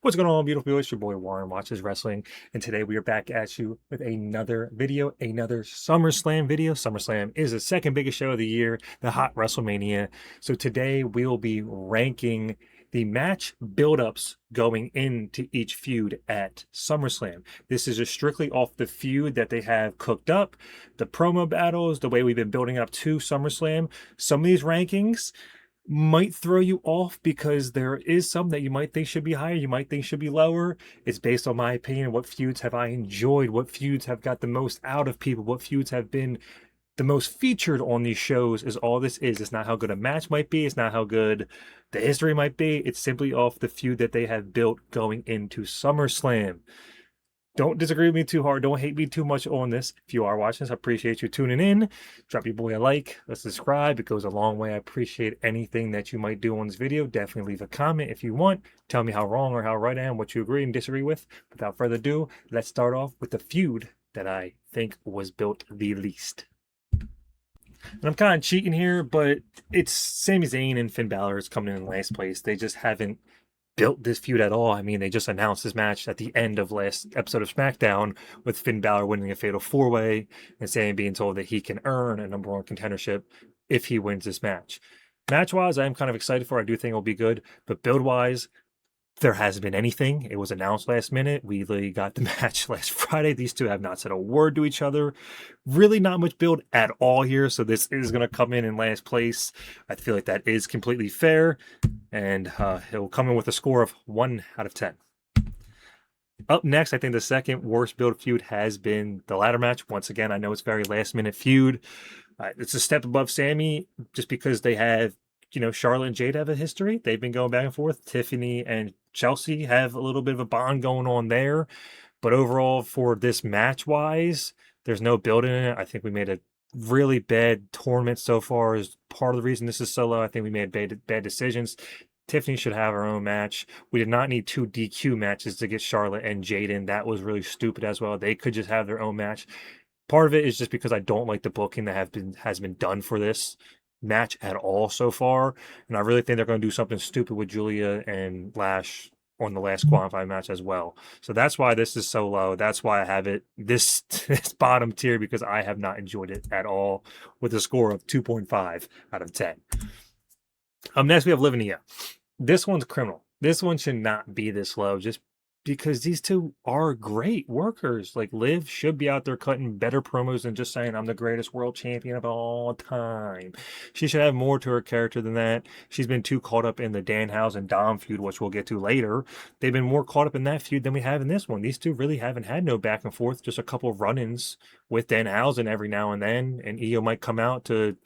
What's going on, beautiful people? It's your boy Warren Watches Wrestling, and today we are back at you with another video, another SummerSlam video. SummerSlam is the second biggest show of the year, the hot WrestleMania. So today we will be ranking the match buildups going into each feud at SummerSlam. This is just strictly off the feud that they have cooked up, the promo battles, the way we've been building up to SummerSlam. Some of these rankings might throw you off because there is some that you might think should be higher, you might think should be lower. It's based on my opinion. What feuds have I enjoyed? What feuds have got the most out of people? What feuds have been the most featured on these shows is all this is. It's not how good a match might be. It's not how good the history might be. It's simply off the feud that they have built going into SummerSlam. Don't disagree with me too hard. Don't hate me too much on this. If you are watching this, I appreciate you tuning in. Drop your boy a like, a subscribe. It goes a long way. I appreciate anything that you might do on this video. Definitely leave a comment if you want. Tell me how wrong or how right I am, what you agree and disagree with. Without further ado, let's start off with the feud that I think was built the least. And I'm kind of cheating here, but it's Sami Zayn and Finn Balor is coming in last place. They just haven't built this feud at all. I mean, they just announced this match at the end of last episode of SmackDown with Finn Balor winning a fatal four-way and Sami being told that he can earn a number one contendership if he wins this match. Match-wise, I'm kind of excited for it. I do think it'll be good, but build-wise, there hasn't been anything. It was announced last minute. We literally got the match last Friday. These two have not said a word to each other. Really not much build at all here. So this is going to come in last place. I feel like that is completely fair. And it will come in with a score of 1 out of 10. Up next, I think the second worst build feud has been the ladder match. Once again, I know it's very last minute feud. It's a step above Sami just because they have, Charlotte and Jade have a history. They've been going back and forth. Tiffany and Chelsea have a little bit of a bond going on there. But overall, for this match-wise, there's no build in it. I think we made a really bad tournament so far is part of the reason this is so low. I think we made bad decisions. Tiffany should have her own match. We did not need 2 DQ matches to get Charlotte and Jade in. That was really stupid as well. They could just have their own match. Part of it is just because I don't like the booking that has been done for this match at all so far. And I really think they're going to do something stupid with Julia and Lash on the last qualifying match as well. So that's why this is so low. That's why I have it this bottom tier, because I have not enjoyed it at all, with a score of 2.5 out of 10. Next we have Livinia. This one's criminal. This one should not be this low, just because these two are great workers. Like, Liv should be out there cutting better promos than just saying, I'm the greatest world champion of all time. She should have more to her character than that. She's been too caught up in the Danhausen and Dom feud, which we'll get to later. They've been more caught up in that feud than we have in this one. These two really haven't had no back and forth, just a couple of run-ins with Danhausen every now and then, and Io might come out to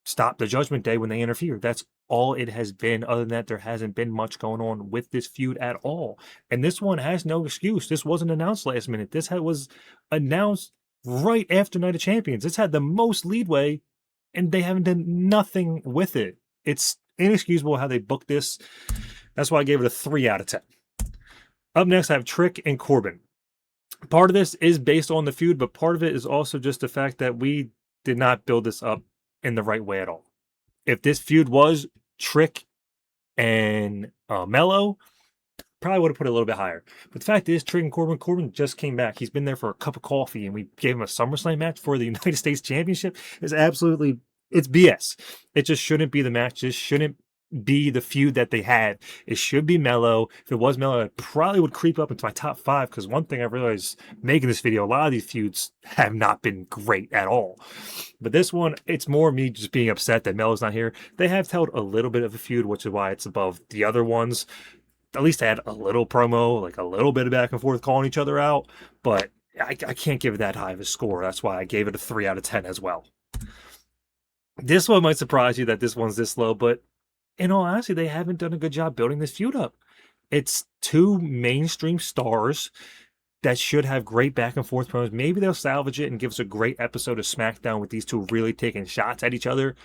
stop the Judgment Day when they interfere. That's all it has been. Other than that, there hasn't been much going on with this feud at all. And this one has no excuse. This wasn't announced last minute. This was announced right after Night of Champions. It's had the most leadway, and they haven't done nothing with it. It's inexcusable how they booked this. That's why I gave it a 3 out of 10. Up next, I have Trick and Corbin. Part of this is based on the feud, but part of it is also just the fact that we did not build this up in the right way at all. If this feud was Trick and Mello, probably would have put it a little bit higher. But the fact is, Trick and Corbin just came back. He's been there for a cup of coffee, and we gave him a SummerSlam match for the United States Championship. It's BS. It just shouldn't be the match. This shouldn't be the feud that they had. It should be Mello. If it was Mello, it probably would creep up into my top 5, because one thing I realized making this video, a lot of these feuds have not been great at all. But this one, it's more me just being upset that Mello's not here. They have told a little bit of a feud, which is why it's above the other ones. At least they had a little promo, like a little bit of back and forth calling each other out, but I can't give it that high of a score. That's why I gave it a 3 out of 10 as well. This one might surprise you that this one's this low, but in all honesty, they haven't done a good job building this feud up. It's 2 mainstream stars that should have great back and forth promos. Maybe they'll salvage it and give us a great episode of SmackDown with these two really taking shots at each other.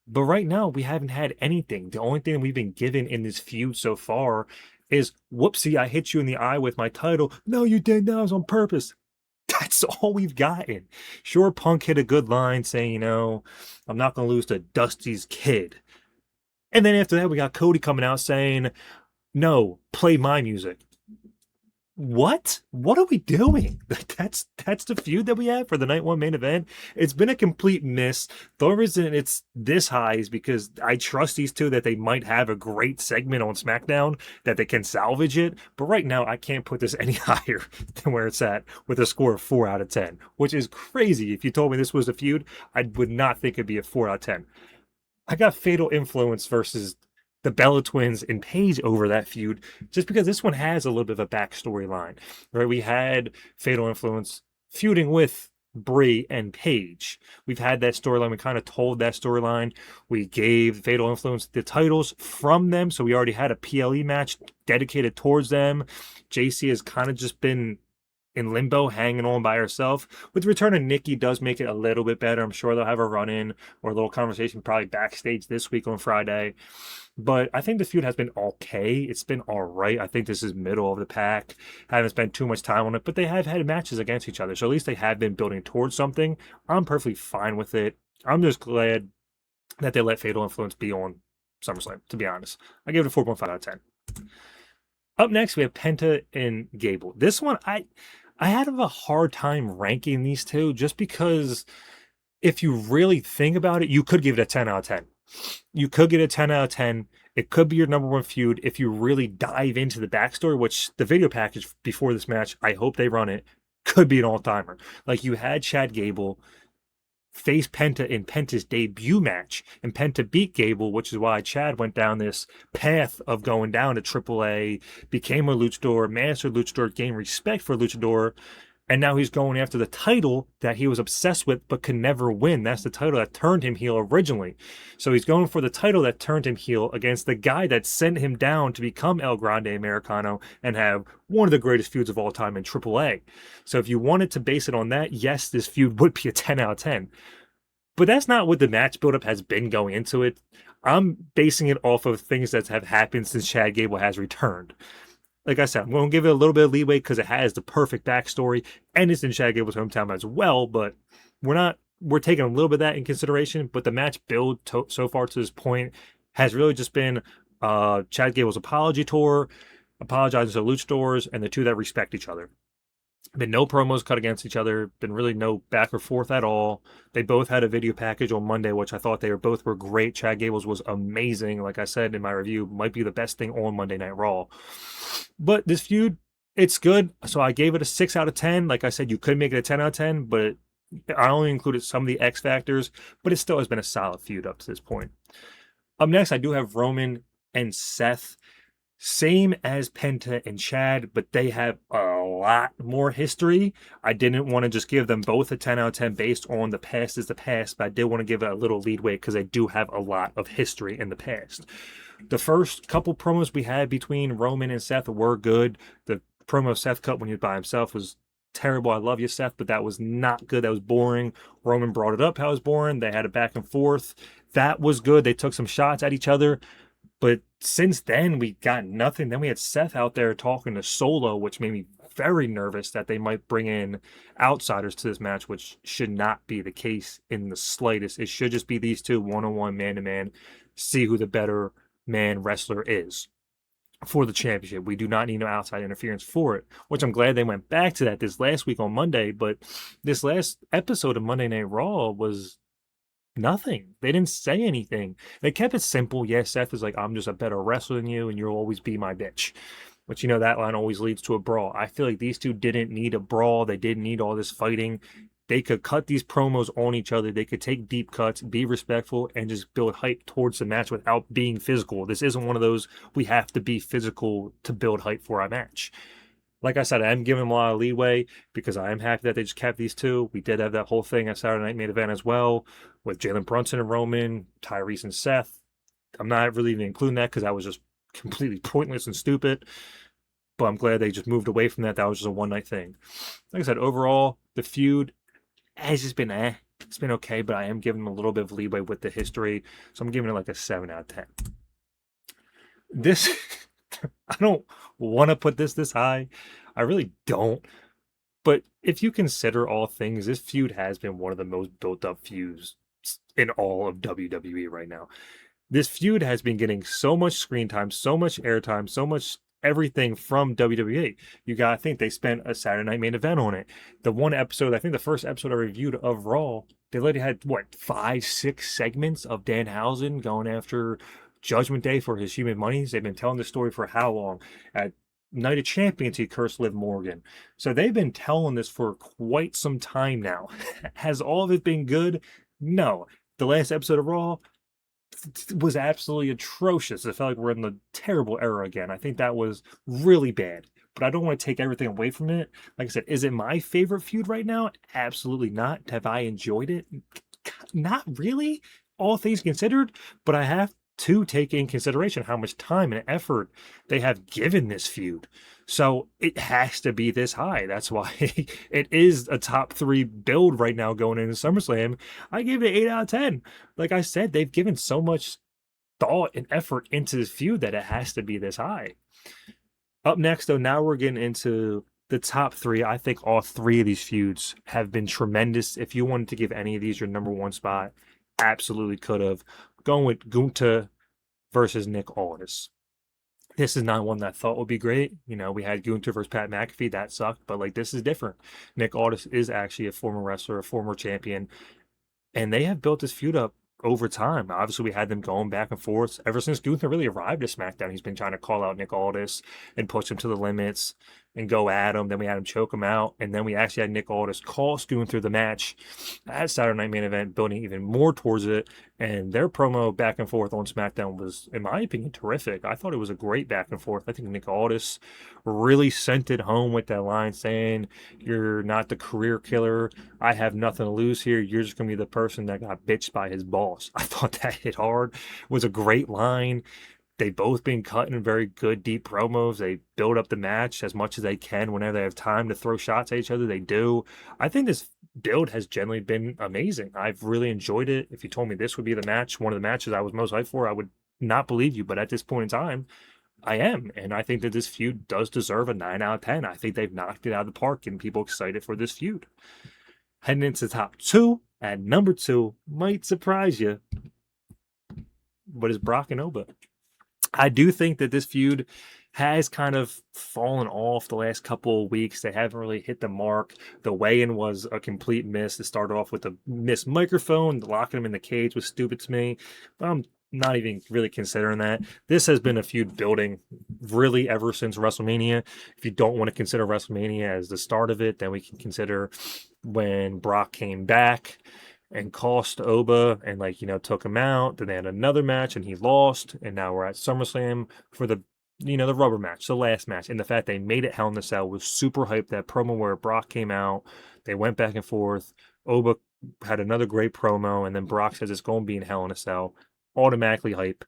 But right now, we haven't had anything. The only thing we've been given in this feud so far is, whoopsie, I hit you in the eye with my title. No, you didn't. That was on purpose. That's all we've gotten. Sure, Punk hit a good line saying, I'm not going to lose to Dusty's kid. And then after that, we got Cody coming out saying, No, play my music. What are we doing? That's the feud that we have for the night one main event. It's been a complete miss. The only reason it's this high is because I trust these two that they might have a great segment on SmackDown that they can salvage it. But right now, I can't put this any higher than where it's at with a score of 4 out of 10, which is crazy. If you told me this was a feud, I would not think it'd be a 4 out of 10. I got Fatal Influence versus the Bella Twins and Paige over that feud, just because this one has a little bit of a backstory line, right? We had Fatal Influence feuding with Brie and Paige. We've had that storyline. We kind of told that storyline. We gave Fatal Influence the titles from them, so we already had a PLE match dedicated towards them. JC has kind of just been in limbo, hanging on by herself. With the return of Nikki does make it a little bit better. I'm sure they'll have a run-in or a little conversation probably backstage this week on Friday. But I think the feud has been okay. It's been all right. I think this is middle of the pack. I haven't spent too much time on it, but they have had matches against each other. So at least they have been building towards something. I'm perfectly fine with it. I'm just glad that they let Fatal Influence be on SummerSlam, to be honest. I give it a 4.5 out of 10. Up next, we have Penta and Gable. This one, I had a hard time ranking these two just because if you really think about it, you could give it a 10 out of 10. You could get a 10 out of 10. It could be your number one feud if you really dive into the backstory, which the video package before this match, I hope they run it, could be an all-timer. Like you had Chad Gable face Penta in Penta's debut match, and Penta beat Gable, which is why Chad went down this path of going down to AAA, became a luchador, mastered luchador, gained respect for luchador, and now he's going after the title that he was obsessed with but could never win. That's the title that turned him heel originally. So he's going for the title that turned him heel against the guy that sent him down to become El Grande Americano and have one of the greatest feuds of all time in AAA. So if you wanted to base it on that, yes, this feud would be a 10 out of 10. But that's not what the match buildup has been going into it. I'm basing it off of things that have happened since Chad Gable has returned. Like I said, I'm going to give it a little bit of leeway because it has the perfect backstory and it's in Chad Gable's hometown as well. But we're taking a little bit of that in consideration. But the match build so far to this point has really just been Chad Gable's apology tour, apologizing to luchadors, and the two that respect each other. Been no promos cut against each other. Been really no back or forth at all. They both had a video package on Monday, which I thought both were great. Chad Gable's was amazing. Like I said in my review, might be the best thing on Monday Night Raw. But this feud, it's good. So I gave it a 6 out of 10. Like I said, you could make it a 10 out of 10, but I only included some of the X factors, but it still has been a solid feud up to this point. Up next, I do have Roman and Seth. Same as Penta and Chad, but they have a lot more history. I didn't want to just give them both a 10 out of 10 based on the past is the past, but I did want to give it a little leadway because they do have a lot of history in the past. The first couple promos we had between Roman and Seth were good. The promo Seth cut when he was by himself was terrible. I love you, Seth, but that was not good. That was boring. Roman brought it up how it was boring. They had it back and forth. That was good. They took some shots at each other. But since then, we got nothing. Then we had Seth out there talking to Solo, which made me very nervous that they might bring in outsiders to this match, which should not be the case in the slightest. It should just be these two one-on-one, man-to-man, see who the better man wrestler is for the championship. We do not need no outside interference for it, which I'm glad they went back to that this last week on Monday. But this last episode of Monday Night Raw was nothing. They didn't say anything. They kept it simple. Yes, Seth is like, I'm just a better wrestler than you, and you'll always be my bitch. But you know, that line always leads to a brawl. I feel like these two didn't need a brawl. They didn't need all this fighting. They could cut these promos on each other. They could take deep cuts, be respectful, and just build hype towards the match without being physical. This isn't one of those, we have to be physical to build hype for our match. Like I said, I am giving them a lot of leeway because I am happy that they just kept these two. We did have that whole thing at Saturday Night Main Event as well with Jalen Brunson and Roman, Tyrese and Seth. I'm not really even including that because that was just completely pointless and stupid. But I'm glad they just moved away from that. That was just a one-night thing. Like I said, overall, the feud has just been It's been okay, but I am giving them a little bit of leeway with the history. So I'm giving it like a 7 out of 10. This... I don't want to put this high. I really don't. But if you consider all things, this feud has been one of the most built up feuds in all of WWE right now. This feud has been getting so much screen time, so much airtime, so much everything from WWE. You gotta think they spent a Saturday night main event on it. The one episode, I think the first episode I reviewed of Raw, they literally had what, 5, 6 segments of Danhausen going after Judgment Day for his human monies. They've been telling the story for how long? At Night of Champions, he cursed Liv Morgan. So they've been telling this for quite some time now. Has all of it been good? No. The last episode of Raw was absolutely atrocious. It felt like we're in the terrible era again. I think that was really bad. But I don't want to take everything away from it. Like I said, is it my favorite feud right now? Absolutely not. Have I enjoyed it? Not really, all things considered. But I have to take in consideration how much time and effort they have given this feud. So it has to be this high. That's why it is a top 3 build right now going into SummerSlam. I gave it an 8 out of 10. Like I said, they've given so much thought and effort into this feud that it has to be this high. Up next, though, now we're getting into the top 3. I think all 3 of these feuds have been tremendous. If you wanted to give any of these your number 1 spot, absolutely could have. Going with Gunther versus Nick Aldis. This is not one that I thought would be great. You know, we had Gunther versus Pat McAfee. That sucked. But, like, this is different. Nick Aldis is actually a former wrestler, a former champion. And they have built this feud up over time. Obviously, we had them going back and forth. Ever since Gunther really arrived at SmackDown, he's been trying to call out Nick Aldis and push him to the limits and go at him. Then we had him choke him out. And then we actually had Nick Aldis cost Gunther the match at Saturday Night Main Event, building even more towards it. And their promo back and forth on SmackDown was, in my opinion, terrific. I thought it was a great back and forth. I think Nick Aldis really sent it home with that line saying, "You're not the career killer. I have nothing to lose here. You're just going to be the person that got bitched by his boss." I thought that hit hard. It was a great line. They've both been cutting very good, deep promos. They build up the match as much as they can. Whenever they have time to throw shots at each other, they do. I think this build has generally been amazing. I've really enjoyed it. If you told me this would be the match, one of the matches I was most hyped for, I would not believe you. But at this point in time, I am. And I think that this feud does deserve a 9 out of 10. I think they've knocked it out of the park and people excited for this feud. Heading into the top 2, at number 2, might surprise you, but it's Brock and Oba. I do think that this feud has kind of fallen off the last couple of weeks. They haven't really hit the mark. The weigh-in was a complete miss. It started off with a missed microphone. Locking him in the cage was stupid to me. But I'm not even really considering that. This has been a feud building really ever since WrestleMania. If you don't want to consider WrestleMania as the start of it, then we can consider when Brock came back and cost Oba and, like, you know, took him out. Then they had another match and he lost. And now we're at SummerSlam for the, you know, the rubber match, the last match. And the fact they made it Hell in a Cell was super hyped. That promo where Brock came out, they went back and forth. Oba had another great promo. And then Brock says it's going to be in Hell in a Cell. Automatically hype.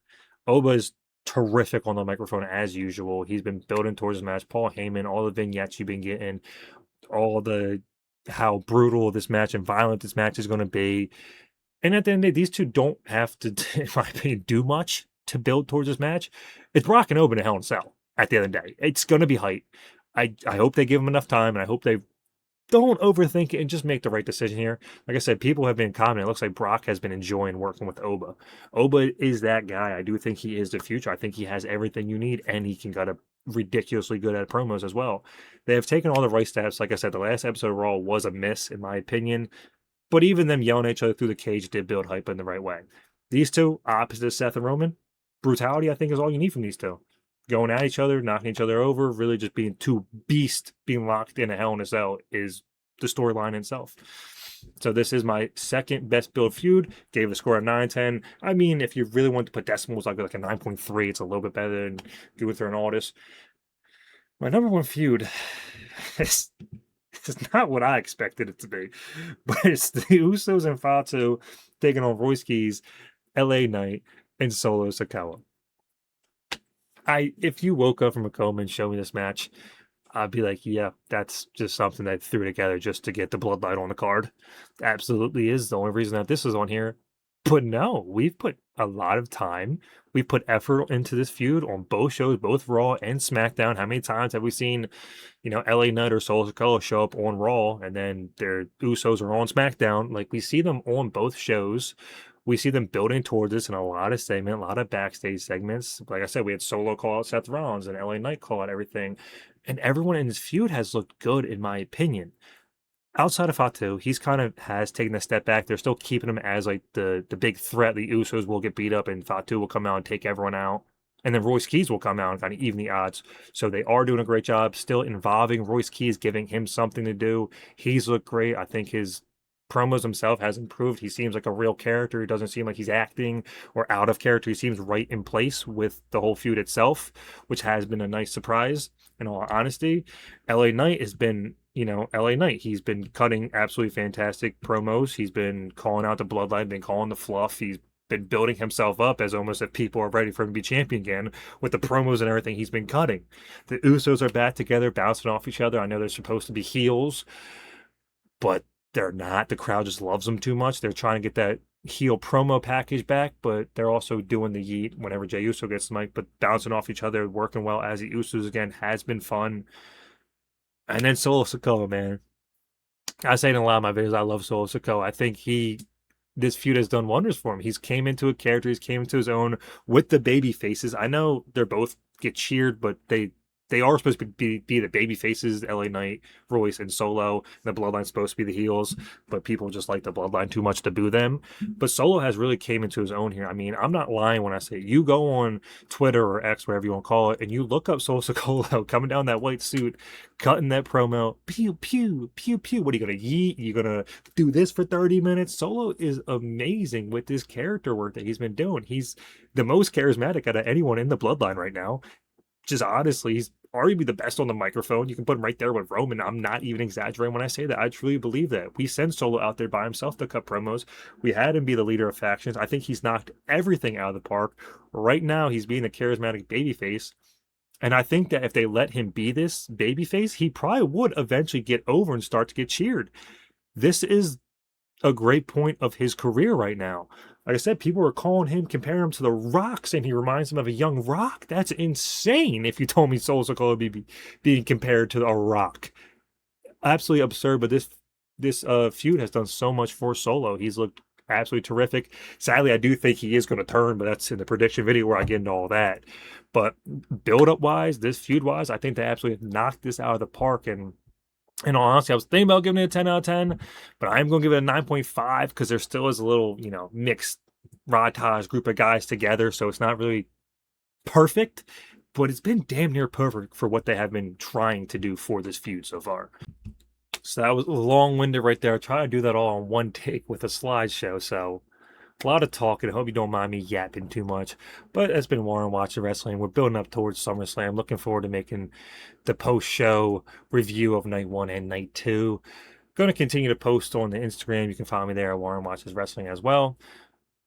Oba's terrific on the microphone as usual. He's been building towards his match. Paul Heyman, all the vignettes you've been getting, all the how brutal this match and violent this match is going to be. And at the end of the day, these two don't have to, in my opinion, do much to build towards this match. It's Brock and Oba in Hell in a Cell at the end of the day. It's going to be hype. I hope they give them enough time, and I hope they don't overthink it and just make the right decision here. Like I said, people have been commenting. It looks like Brock has been enjoying working with Oba. Oba is that guy. I do think he is the future. I think he has everything you need, and he can cut a ridiculously good at promos as well. They have taken all the right steps. Like I said, the last episode of Raw was a miss, in my opinion. But even them yelling at each other through the cage did build hype in the right way. These two, opposite of Seth and Roman, brutality, I think, is all you need from these two. Going at each other, knocking each other over, really just being two beasts being locked in a Hell in a Cell is the storyline itself. So this is my second best build feud. Gave it a score of 9/10. I mean, if you really want to put decimals, I'd be like a 9.3. It's a little bit better than Gunther and Aldis. My number 1 feud is not what I expected it to be, but it's the Usos and Fatu taking on Royski's LA Knight and Solo Sikoa. If you woke up from a coma and showed me this match, I'd be like, yeah, that's just something they threw together just to get the bloodline on the card. Absolutely is the only reason that this is on here. But no, we've put a lot of time. We've put effort into this feud on both shows, both Raw and SmackDown. How many times have we seen, you know, LA Knight or Solo Sikoa show up on Raw and then their Usos are on SmackDown? Like, we see them on both shows. we see them building towards this in a lot of segment, a lot of backstage segments. Like I said, we had Solo call out Seth Rollins and LA Knight call out everything. And everyone in this feud has looked good, in my opinion. Outside of Fatu, he's kind of has taken a step back. They're still keeping him as like the big threat. The Usos will get beat up and Fatu will come out and take everyone out. And then Royce Keys will come out and kind of even the odds. So they are doing a great job still involving Royce Keys, giving him something to do. He's looked great. I think his promos himself has improved. He seems like a real character. He doesn't seem like he's acting or out of character. He seems right in place with the whole feud itself, which has been a nice surprise, in all honesty. LA Knight has been, LA Knight. He's been cutting absolutely fantastic promos. He's been calling out the bloodline, been calling the fluff. He's been building himself up as almost if people are ready for him to be champion again with the promos and everything he's been cutting. The Usos are back together, bouncing off each other. I know they're supposed to be heels, but they're not. The crowd just loves them too much. They're trying to get that heel promo package back, but they're also doing the yeet whenever Jey Uso gets the mic, but bouncing off each other, working well as the Usos again has been fun. And then Solo Sikoa, man. I say it in a lot of my videos, I love Solo Sikoa. I think this feud has done wonders for him. He's came into a character, he's came into his own with the baby faces. I know they're both get cheered, but they are supposed to be the baby faces, LA Knight, Royce, and Solo. The Bloodline's supposed to be the heels, but people just like the Bloodline too much to boo them. But Solo has really came into his own here. I mean, I'm not lying when I say you go on Twitter or X, whatever you want to call it, and you look up Solo Sikoa coming down that white suit, cutting that promo, pew, pew, pew, pew. What are you going to yeet? You going to do this for 30 minutes? Solo is amazing with this character work that he's been doing. He's the most charismatic out of anyone in the Bloodline right now. Just honestly, he's arguably the best on the microphone. You can put him right there with Roman. I'm not even exaggerating when I say that. I truly believe that. We send Solo out there by himself to cut promos. We had him be the leader of factions. I think he's knocked everything out of the park. Right now, he's being a charismatic babyface. And I think that if they let him be this babyface, he probably would eventually get over and start to get cheered. This is a great point of his career right now. Like I said, people were calling him, comparing him to the Rock, saying he reminds them of a young Rock. That's insane if you told me Solo Sikoa would be being compared to a Rock. Absolutely absurd, but this feud has done so much for Solo. He's looked absolutely terrific. Sadly, I do think he is going to turn, but that's in the prediction video where I get into all that. But build-up wise, this feud-wise, I think they absolutely have knocked this out of the park. And in all honesty, I was thinking about giving it a 10 out of 10, but I'm going to give it a 9.5 because there still is a little, mixed Raj group of guys together. So it's not really perfect, but it's been damn near perfect for what they have been trying to do for this feud so far. So that was long-winded right there. I try to do that all on one take with a slideshow. So a lot of talking. I hope you don't mind me yapping too much. But it's been Warren watching wrestling. We're building up towards SummerSlam. Looking forward to making the post-show review of Night 1 and Night 2. Going to continue to post on the Instagram. You can follow me there at Warren Watches Wrestling as well.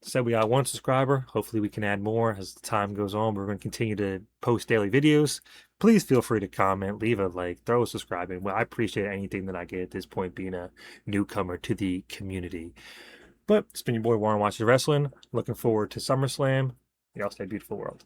Said we got 1 subscriber. Hopefully we can add more as the time goes on. We're going to continue to post daily videos. Please feel free to comment, leave a like, throw a subscribe in. Well, I appreciate anything that I get at this point, being a newcomer to the community. But it's been your boy Warren Watches Wrestling. Looking forward to SummerSlam. Y'all stay beautiful, world.